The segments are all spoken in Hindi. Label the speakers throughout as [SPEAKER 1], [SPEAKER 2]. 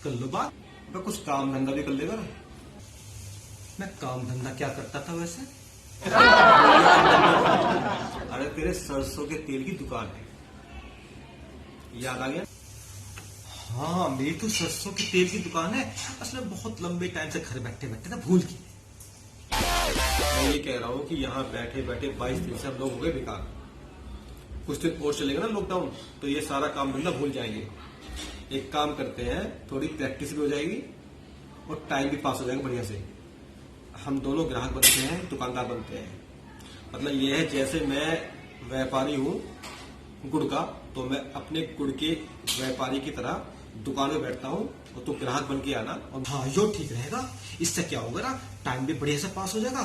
[SPEAKER 1] कर लो बात। मैं कुछ काम धंधा भी कर लेगा ना। मैं काम धंधा क्या करता था वैसे? अरे तेरे सरसों के तेल की दुकान है, याद आ गया? हाँ, मेरी तो सरसों के तेल की दुकान है। असल में बहुत लंबे टाइम से घर बैठे बैठे ना भूल गई। मैं ये कह रहा हूँ कि यहाँ बैठे बैठे 22 दिन से हम लोग हो गए बेकार। कुछ दिन और चलेगा ना लॉकडाउन, तो ये सारा काम धंधा भूल जाएंगे। एक काम करते हैं, थोड़ी प्रैक्टिस भी हो जाएगी और टाइम भी पास हो जाएगा बढ़िया से। हम दोनों ग्राहक बनते हैं, दुकानदार बनते हैं। मतलब ये है जैसे मैं व्यापारी हूँ गुड़ का, तो मैं अपने गुड़ के व्यापारी की तरह दुकान में बैठता हूँ और तो ग्राहक बन के आना। और हाँ, यो ठीक रहेगा। इससे क्या होगा ना, टाइम भी बढ़िया से पास हो जाएगा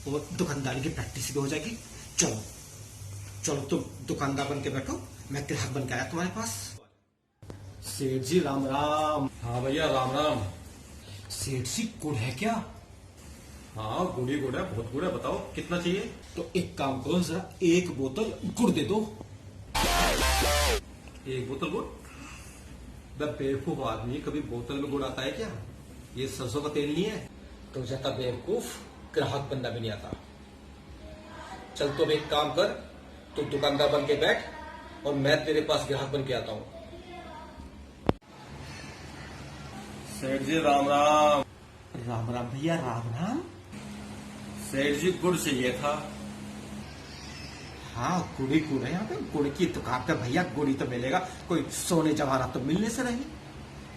[SPEAKER 1] और दुकानदारी की प्रैक्टिस भी हो जाएगी। चलो चलो, तुम दुकानदार बन के बैठो, मैं ग्राहक बन के आया तुम्हारे पास। सेठ जी राम राम।
[SPEAKER 2] हाँ भैया राम राम।
[SPEAKER 1] सेठ जी गुड़ है क्या?
[SPEAKER 2] हाँ गुड़ ही गुड़ है, बहुत गुड़ है। बताओ कितना चाहिए?
[SPEAKER 1] तो एक काम करो, जरा एक बोतल गुड़ दे दो।
[SPEAKER 2] एक बोतल गुड़? बेवकूफ आदमी, कभी बोतल में गुड़ आता है क्या? ये सरसों का तेल नहीं है।
[SPEAKER 1] तो जाता बेवकूफ, ग्राहक बनना भी नहीं आता। चल तो अब एक काम कर, तू दुकानदार बन के बैठ और मैं तेरे पास ग्राहक बन के आता हूँ।
[SPEAKER 2] सेठ जी राम राम।
[SPEAKER 1] राम राम भैया, राम राम।
[SPEAKER 2] सेठ जी गुड़ चाहिए था।
[SPEAKER 1] हाँ, गुड़ ही गुड़ है यहाँ पे। गुड़ की दुकान पे भैया गुड़ ही तो मिलेगा, कोई सोने जवाहरात तो मिलने से नहीं।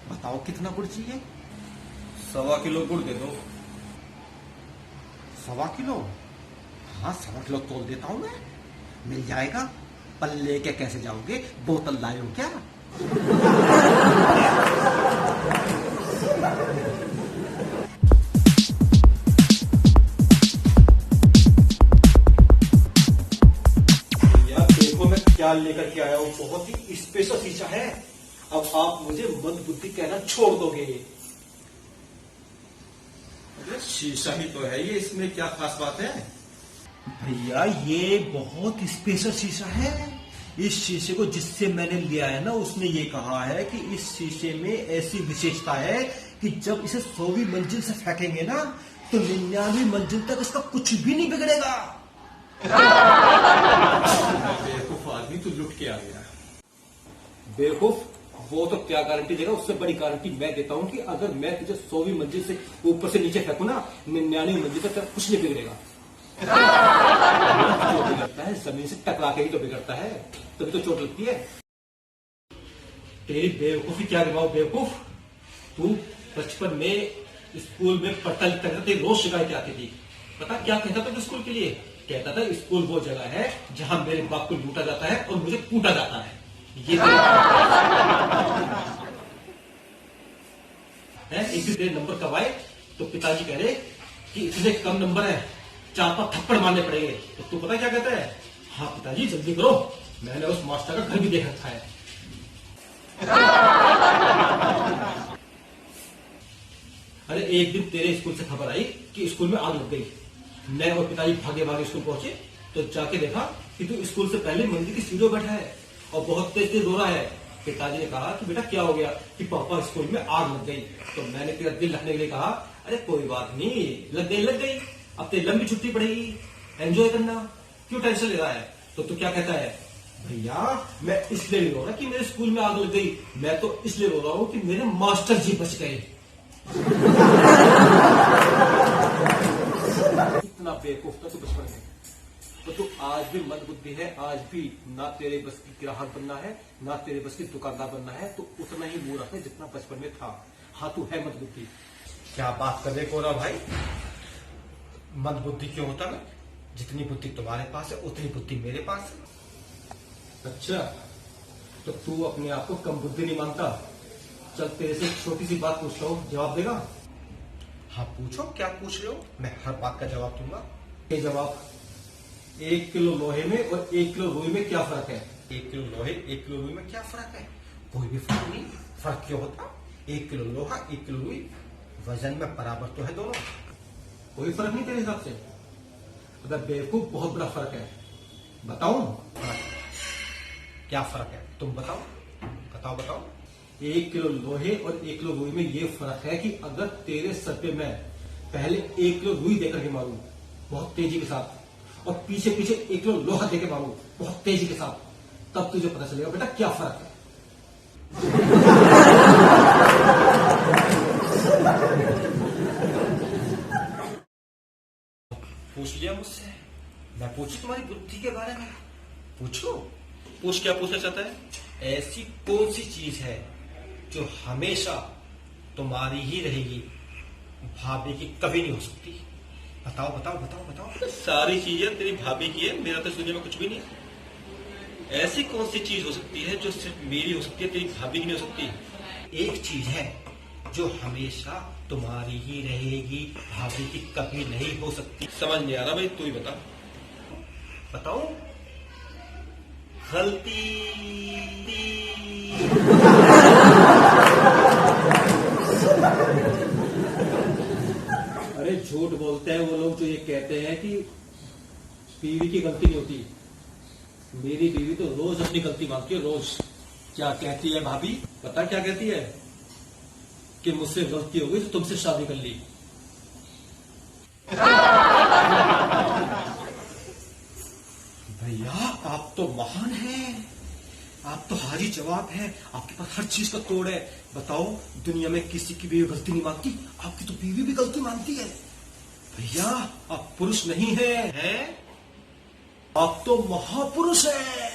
[SPEAKER 1] बताओ कितना गुड़ चाहिए?
[SPEAKER 2] 1.25 किलो गुड़ दे दो।
[SPEAKER 1] 1.25 किलो? हाँ, 1.25 किलो तोल देता हूँ मैं, मिल जाएगा। पल्ले के कैसे जाओगे, बोतल लाए हो क्या? क्या लेकर के आया हूं, बहुत ही स्पेशल शीशा है। अब आप मुझे मंद बुद्धि कहना छोड़ दोगे?
[SPEAKER 2] शीशा ही तो है ये, इसमें क्या खास बात है?
[SPEAKER 1] भैया ये बहुत स्पेशल शीशा है। इस शीशे को जिससे मैंने लिया है ना, उसने ये कहा है कि इस शीशे में ऐसी विशेषता है कि जब इसे 100वीं मंजिल से फेंकेंगे ना, तो 99वीं मंजिल तक इसका कुछ भी नहीं बिगड़ेगा।
[SPEAKER 2] बेवकूफ आदमी, तू लुट के आ गया।
[SPEAKER 1] बेवकूफ, वो तो क्या गारंटी देगा? उससे बड़ी गारंटी मैं देता हूं कि अगर मैं तुझे 100वीं मंजिल से ऊपर से नीचे फेंकू ना, 99वीं मंजिल तक तेरा कुछ नहीं बिगड़ेगा। जो बिगड़ता है जमीन से टकरा के ही तो बिगड़ता है, तभी तो चोट लगती है। तेरी बेवकूफी क्या गिराओ बेवकूफ। तू बचपन में स्कूल में पढ़ता लिखता था, तेरी रोज शिकायत आती थी। पता क्या कहता था स्कूल के लिए? कहता था स्कूल वो जगह है जहां मेरे बाप को लूटा जाता है और मुझे कूटा जाता है। ये एक भी तेरे नंबर कब आए तो पिताजी कह रहे कि इतने कम नंबर है, 4-5 थप्पड़ मारने पड़ेंगे। तो तू पता क्या कहता है? हाँ पिताजी जल्दी करो, मैंने उस मास्टर का घर भी देख रखा है। अरे एक दिन तेरे स्कूल से खबर आई कि स्कूल में आग लग गई। मैं और पिताजी भागे भागे स्कूल पहुंचे तो जाके देखा कि तू स्कूल से पहले मंदिर की सीढ़ियों बैठा है और बहुत तेज तेज रो रहा है। पिताजी ने कहा कि बेटा क्या हो गया? कि पापा स्कूल में आग लग गई। तो मैंने तेरा दिल रखने के लिए कहा, अरे कोई बात नहीं, लग गई, अब तेरी लंबी छुट्टी पड़ेगी, एंजॉय करना, क्यों टेंशन ले रहा है? तो तू क्या कहता है? भैया मैं इसलिए नहीं रो रहा कि मेरे स्कूल में आग लग गई, मैं तो इसलिए रो रहा हूं कि मेरे मास्टर जी बच गए। इतना बेवकूफ था तू बचपन में, तो तू आज भी मंदबुद्धि है। आज भी ना तेरे बस की ग्राहक बनना है, ना तेरे बस की दुकानदार बनना है। तो उतना ही मूर्ख है जितना बचपन में था। हाँ तू है मंदबुद्धि। क्या बात कर रहे कोरा भाई? मंदबुद्धि क्यों होता है? जितनी बुद्धि तुम्हारे पास है उतनी बुद्धि मेरे पास है। अच्छा, तो तू अपने आप को कम बुद्धि नहीं मानता? चल तेरे से छोटी सी बात पूछता हूँ, जवाब देगा? हाँ पूछो, क्या पूछ रहे हो? मैं हर बात का जवाब दूंगा। ये जवाब, 1 किलो लोहे में और 1 किलो रुई में क्या फर्क है? 1 किलो लोहे 1 किलो रुई में क्या फर्क है? कोई भी फर्क नहीं। फर्क क्यों होता? 1 किलो लोहा 1 किलो रुई, वजन में बराबर तो है दोनों। कोई फर्क नहीं तेरे हिसाब से? अगर बेवकूफ, बहुत बड़ा फर्क है। बताऊं? क्या फर्क है? तुम बताओ बताओ बताओ। 1 किलो लोहे और 1 किलो रुई में ये फर्क है कि अगर तेरे सर पे मैं पहले 1 किलो रुई देकर के मारूं बहुत तेजी के साथ और पीछे पीछे 1 किलो लोहा देकर मारूं बहुत तेजी के साथ, तब तुझे पता चलेगा बेटा क्या फर्क है।
[SPEAKER 2] पूछ लिया मुझसे, मैं पूछू तुम्हारी बुद्धि के बारे में? पूछो, पूछ क्या पूछना चाहता है?
[SPEAKER 1] ऐसी कौन सी चीज है जो हमेशा तुम्हारी ही रहेगी, भाभी की कभी नहीं हो सकती? बताओ बताओ बताओ बताओ।
[SPEAKER 2] सारी चीजें तेरी भाभी की है, मेरा तो दुनिया में कुछ भी नहीं है। ऐसी कौन सी चीज हो सकती है जो सिर्फ मेरी हो सकती है, तेरी भाभी की नहीं हो सकती?
[SPEAKER 1] एक चीज है जो हमेशा तुम्हारी ही रहेगी, भाभी की कभी नहीं हो सकती।
[SPEAKER 2] समझ नहीं आ रहा भाई, तू ही बता।
[SPEAKER 1] बताओ। गलती। अरे झूठ बोलते हैं वो लोग जो ये कहते हैं कि बीवी की गलती नहीं होती। मेरी बीवी तो रोज अपनी गलती मानती है, रोज। क्या कहती है भाभी? पता क्या कहती है? कि मुझसे गलती हो गई तो तुमसे शादी कर ली। भैया आप तो महान हैं, आप तो हाजी जवाब हैं, आपके पास हर चीज का तोड़ है। बताओ, दुनिया में किसी की बीवी गलती नहीं मानती, आपकी तो बीवी भी गलती मानती है। भैया आप पुरुष नहीं हैं, आप तो महापुरुष हैं।